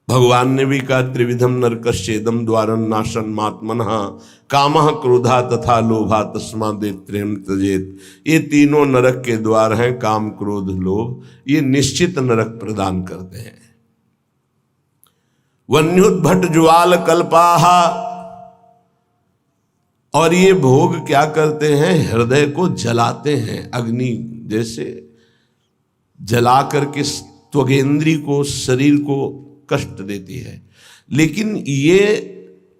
भगवान ने भी कहा त्रिविधम नरकश्चेदम द्वारम नाशन मात्मनः कामः क्रोधा तथा लोभा तस्मादेत्रेम त्यजेत। ये तीनों नरक के द्वार हैं, काम क्रोध लोभ, ये निश्चित नरक प्रदान करते हैं। वन्युद्भट ज्वाल कल्पाहा, और ये भोग क्या करते हैं, हृदय को जलाते हैं, अग्नि जैसे जला करके त्वगेंद्री को, शरीर को कष्ट देती है, लेकिन ये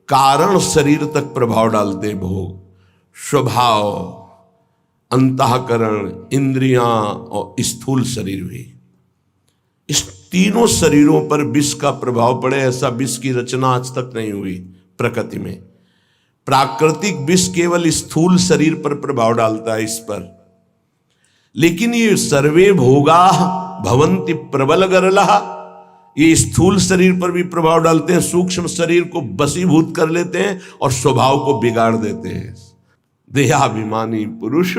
कारण शरीर तक प्रभाव डालते हैं। भोग, स्वभाव, अंतःकरण, इंद्रियां और स्थूल शरीर भी, इस तीनों शरीरों पर विष का प्रभाव पड़े, ऐसा विष की रचना आज तक नहीं हुई प्रकृति में। प्राकृतिक विष केवल स्थूल शरीर पर प्रभाव डालता है, इस पर, लेकिन ये सर्वे भोगा भवंति प्रबल गरला, ये स्थूल शरीर पर भी प्रभाव डालते हैं, सूक्ष्म शरीर को बसीभूत कर लेते हैं और स्वभाव को बिगाड़ देते हैं। देहाभिमानी पुरुष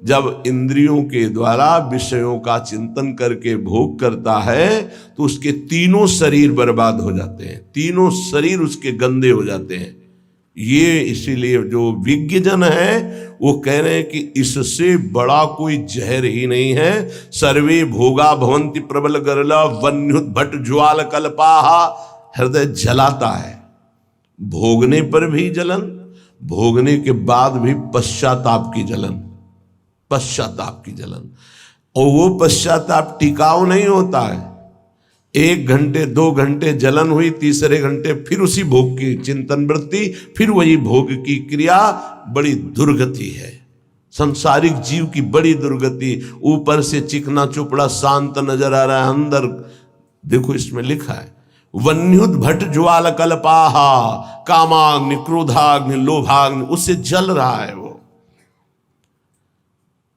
जब इंद्रियों के द्वारा विषयों का चिंतन करके भोग करता है तो उसके तीनों शरीर बर्बाद हो जाते हैं, तीनों शरीर उसके गंदे हो जाते हैं। ये इसीलिए जो विज्ञजन है वो कह रहे हैं कि इससे बड़ा कोई जहर ही नहीं है। सर्वे भोगा भवंति प्रबल गरला वन्युद्भट ज्वाल कल्पाहा, हृदय जलाता है, भोगने पर भी जलन, भोगने के बाद भी पश्चाताप की जलन, पश्चाताप की जलन। और वो पश्चाताप टिकाऊ नहीं होता है, 1 घंटे 2 घंटे जलन हुई, तीसरे घंटे फिर उसी भोग की चिंतन वृत्ति, फिर वही भोग की क्रिया, बड़ी दुर्गति है संसारिक जीव की, बड़ी दुर्गति। ऊपर से चिकना चुपड़ा शांत नजर आ रहा है, अंदर देखो इसमें लिखा है वन्युद्भट ज्वाल कल्पाहा, कामाग्नि क्रोधाग्नि लोभाग्नि, उससे जल रहा है वो।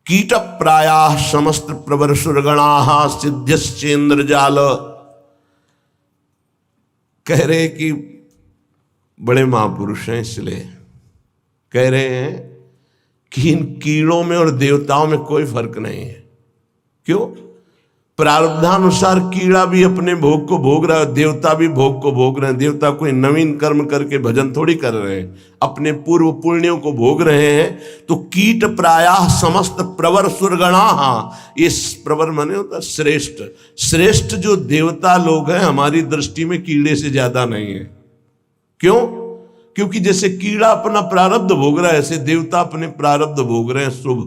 कीट प्रायाः समस्त प्रवर सुरगणाः सिद्ध्यश्चेन्द्र जाल, कह रहे कि बड़े महापुरुष हैं, इसलिए कह रहे हैं कि इन कीड़ों में और देवताओं में कोई फर्क नहीं है। क्यों? प्रारब्धानुसार कीड़ा भी अपने भोग को भोग रहा है, देवता भी भोग को भोग रहे हैं। देवता कोई नवीन कर्म करके भजन थोड़ी कर रहे हैं, अपने पूर्व पुण्यों को भोग रहे हैं। तो कीट प्रायः समस्त प्रवर सुरगणाः, ये प्रवर माने होता श्रेष्ठ, श्रेष्ठ जो देवता लोग हैं हमारी दृष्टि में कीड़े से ज्यादा नहीं है। क्यों? क्योंकि जैसे कीड़ा अपना प्रारब्ध भोग रहा है, ऐसे देवता अपने प्रारब्ध भोग रहे हैं। शुभ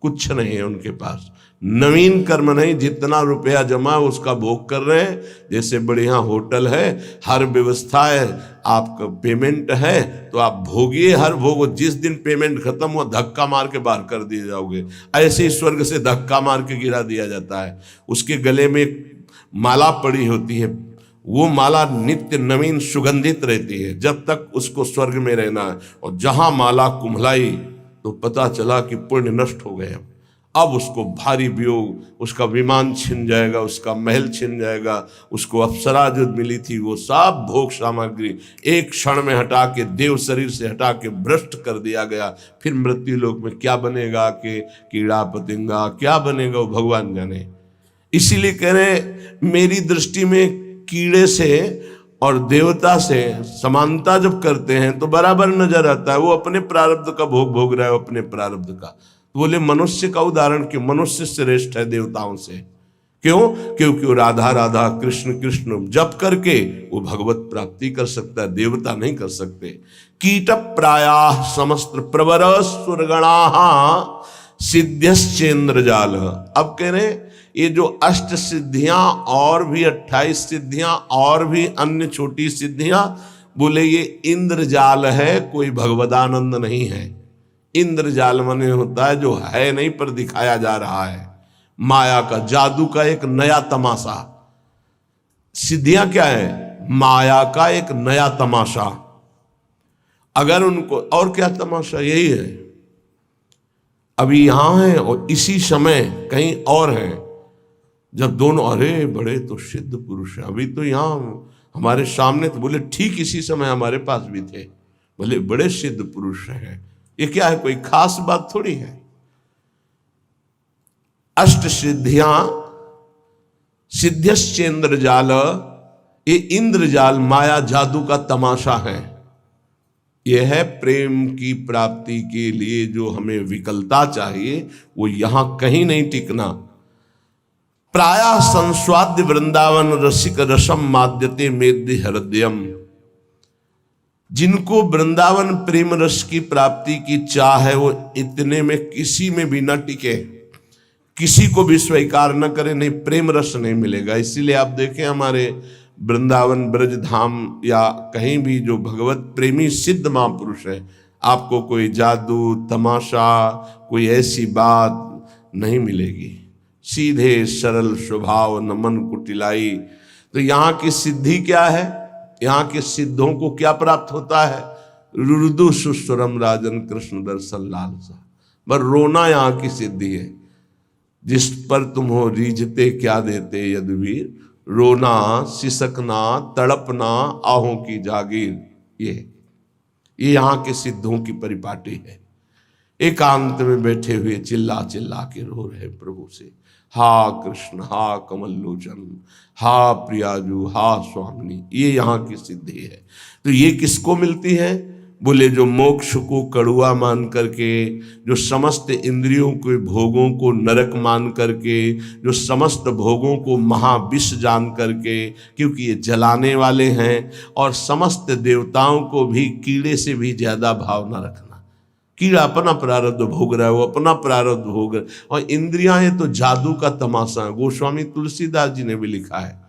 कुछ नहीं है उनके पास, नवीन कर्म नहीं, जितना रुपया जमा है उसका भोग कर रहे हैं। जैसे बढ़िया होटल है, हर व्यवस्था है, आपका पेमेंट है तो आप भोगिए, हर भोग, जिस दिन पेमेंट खत्म हुआ धक्का मार के बाहर कर दिए जाओगे। ऐसे ही स्वर्ग से धक्का मार के गिरा दिया जाता है। उसके गले में माला पड़ी होती है, वो माला नित्य नवीन सुगंधित रहती है जब तक उसको स्वर्ग में रहना है। और जहां माला कुम्हलाई तो पता चला कि पुण्य नष्ट हो गए, अब उसको भारी वियोग, उसका विमान छिन जाएगा, उसका महल छिन जाएगा, उसको अप्सरा जो मिली थी वो सब भोग सामग्री एक क्षण में हटा के, देव शरीर से हटा के भ्रष्ट कर दिया गया। फिर मृत्यु लोक में क्या बनेगा, कि कीड़ा पतंगा क्या बनेगा वो भगवान जाने। इसीलिए कह रहे मेरी दृष्टि में कीड़े से और देवता से समानता जब करते हैं तो बराबर नजर आता है। वो अपने प्रारब्ध का भोग भोग रहा है, अपने प्रारब्ध का। बोले मनुष्य का उदाहरण क्यों? मनुष्य श्रेष्ठ है देवताओं से। क्यों? क्योंकि वो राधा राधा कृष्ण कृष्ण जप करके वो भगवत प्राप्ति कर सकता है, देवता नहीं कर सकते। कीट प्रायाः समस्त प्रवर सुरगणाः सिद्ध्यश्चेन्द्र जाल। अब कह रहे ये जो अष्ट सिद्धियां और भी 28 सिद्धियां और भी अन्य छोटी सिद्धियां, बोले ये इंद्रजाल है, कोई भगवदानंद नहीं है। इंद्रजाल माने होता है जो है नहीं पर दिखाया जा रहा है, माया का, जादू का एक नया तमाशा। सिद्धियां क्या है? माया का एक नया तमाशा। अगर उनको, और क्या तमाशा? यही है अभी यहां है और इसी समय कहीं और है। जब दोनों, अरे बड़े तो सिद्ध पुरुष हैं, अभी तो यहां हमारे सामने, तो बोले ठीक इसी समय हमारे पास भी थे, बोले बड़े सिद्ध पुरुष हैं। ये क्या है? कोई खास बात थोड़ी है। अष्ट सिद्धियां, सिद्ध्यश्चेन्द्र जाल, ये इंद्रजाल माया जादू का तमाशा है। यह है प्रेम की प्राप्ति के लिए जो हमें विकलता चाहिए, वो यहां कहीं नहीं टिकना। प्रायः संस्वाद्य वृंदावन रसिक रसम माद्यते मेद्य हृदयम। जिनको वृंदावन प्रेम रस की प्राप्ति की चाह है, वो इतने में किसी में भी न टिके, किसी को भी स्वीकार न करे, नहीं प्रेम रस नहीं मिलेगा। इसीलिए आप देखें हमारे वृंदावन ब्रज धाम या कहीं भी जो भगवत प्रेमी सिद्ध महापुरुष है, आपको कोई जादू तमाशा कोई ऐसी बात नहीं मिलेगी। सीधे सरल स्वभाव, नमन कुटिलाई। तो यहाँ की सिद्धि क्या है? यहाँ के सिद्धों को क्या प्राप्त होता है? रुदु सुस्वरम राजन कृष्ण दर्शन लालसा। पर रोना यहाँ की सिद्धि है। जिस पर तुम हो रीझते क्या देते यदुवीर, रोना सिसकना तड़पना आहों की जागीर। ये यहाँ के सिद्धों की परिपाटी है। एकांत में बैठे हुए चिल्ला चिल्ला के रो रहे प्रभु से, हा कृष्ण, हा कमल लोचन, हा प्रियाजू, हा स्वामिनी। ये यहाँ की सिद्धि है। तो ये किसको मिलती है? बोले जो मोक्ष को कड़ुआ मान करके, जो समस्त इंद्रियों के भोगों को नरक मान करके, जो समस्त भोगों को महाविष जान करके, क्योंकि ये जलाने वाले हैं, और समस्त देवताओं को भी कीड़े से भी ज्यादा भाव न रखना। कीड़ा अपना प्रारब्ध भोग रहा है, वो अपना प्रारब्ध भोग रहा है। और इंद्रियां है तो जादू का तमाशा। गोस्वामी तुलसीदास जी ने भी लिखा है,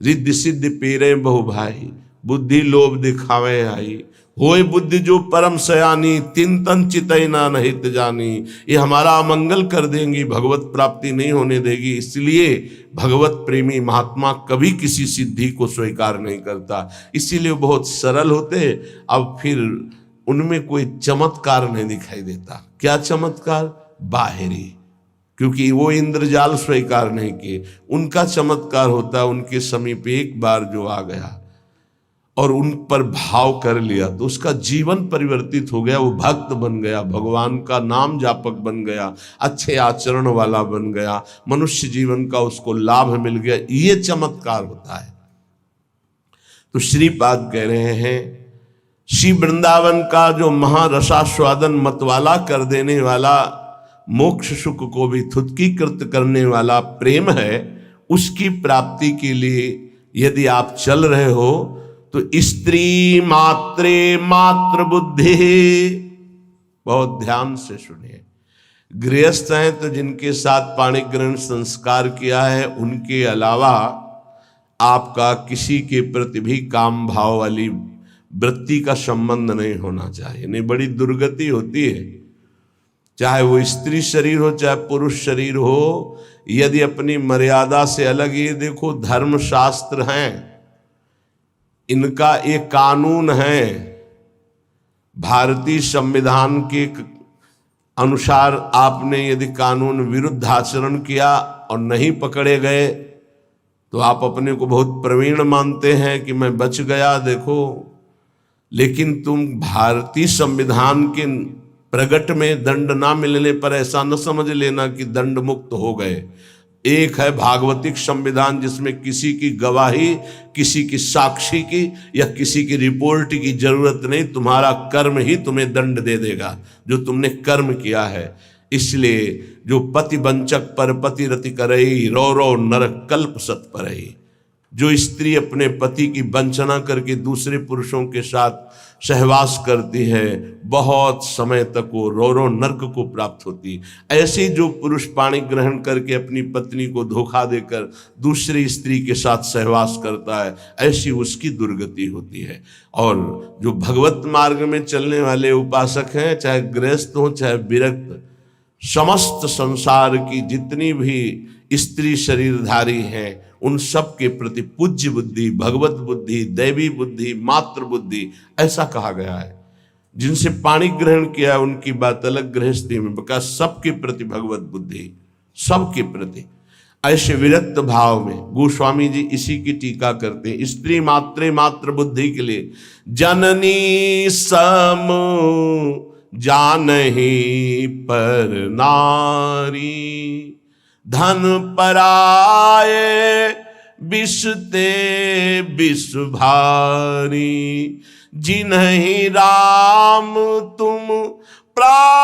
रिद्धि सिद्धि पेरे बहु भाई, बुद्धि लोभ दिखावे आई, होए बुद्धि जो परम सयानी, तिन तन चितैना नहित जानी। ये हमारा अमंगल कर देंगी, भगवत प्राप्ति नहीं होने देगी। इसलिए भगवत प्रेमी महात्मा कभी किसी सिद्धि को स्वीकार नहीं करता। इसीलिए बहुत सरल होते। अब फिर उनमें कोई चमत्कार नहीं दिखाई देता। क्या चमत्कार? बाहरी, क्योंकि वो इंद्रजाल स्वीकार नहीं किए। उनका चमत्कार होता है, उनके समीप एक बार जो आ गया और उन पर भाव कर लिया तो उसका जीवन परिवर्तित हो गया। वो भक्त बन गया, भगवान का नाम जापक बन गया, अच्छे आचरण वाला बन गया, मनुष्य जीवन का उसको लाभ मिल गया। ये चमत्कार होता है। तो श्रीपाद कह रहे हैं, श्री वृंदावन का जो महारसास्वादन मतवाला कर देने वाला, मोक्ष सुख को भी थुत्कीकृत करने वाला प्रेम है, उसकी प्राप्ति के लिए यदि आप चल रहे हो तो स्त्री मात्रे मात्र बुद्धि। बहुत ध्यान से सुनिए। गृहस्थ हैं तो जिनके साथ पाणी ग्रहण संस्कार किया है, उनके अलावा आपका किसी के प्रति भी काम भाव वाली वृत्ति का संबंध नहीं होना चाहिए। नहीं, बड़ी दुर्गति होती है। चाहे वो स्त्री शरीर हो चाहे पुरुष शरीर हो, यदि अपनी मर्यादा से अलग, ये देखो धर्म शास्त्र हैं, इनका एक कानून है। भारतीय संविधान के अनुसार आपने यदि कानून विरुद्ध आचरण किया और नहीं पकड़े गए तो आप अपने को बहुत प्रवीण मानते हैं कि मैं बच गया, देखो। लेकिन तुम भारतीय संविधान के प्रगट में दंड ना मिलने पर ऐसा न समझ लेना कि दंड मुक्त हो गए। एक है भागवतिक संविधान, जिसमें किसी की गवाही, किसी की साक्षी की या किसी की रिपोर्ट की जरूरत नहीं, तुम्हारा कर्म ही तुम्हें दंड दे देगा जो तुमने कर्म किया है। इसलिए जो पति वंचक पर पति रति करई, रो रो नरक कल्प सत परई। जो स्त्री अपने पति की वंचना करके दूसरे पुरुषों के साथ सहवास करती है, बहुत समय तक वो रो रो नरक को प्राप्त होती। ऐसे जो पुरुष पाणी ग्रहण करके अपनी पत्नी को धोखा देकर दूसरी स्त्री के साथ सहवास करता है, ऐसी उसकी दुर्गति होती है। और जो भगवत मार्ग में चलने वाले उपासक हैं, चाहे गृहस्थ हो चाहे विरक्त, समस्त संसार की जितनी भी स्त्री शरीरधारी हैं, उन सब के प्रति पूज्य बुद्धि, भगवत बुद्धि, दैवी बुद्धि, मातृ बुद्धि, ऐसा कहा गया है। जिनसे पाणी ग्रहण किया है उनकी बात अलग, गृहस्थी में बका सबके प्रति भगवत बुद्धि, सबके प्रति। ऐसे विरक्त भाव में गोस्वामी जी इसी की टीका करते हैं। स्त्री मात्रे मात्र बुद्धि के लिए जननी सम जानहि पर नारी, धन पराये विषते विष भारी, जिन्हि राम तुम प्राण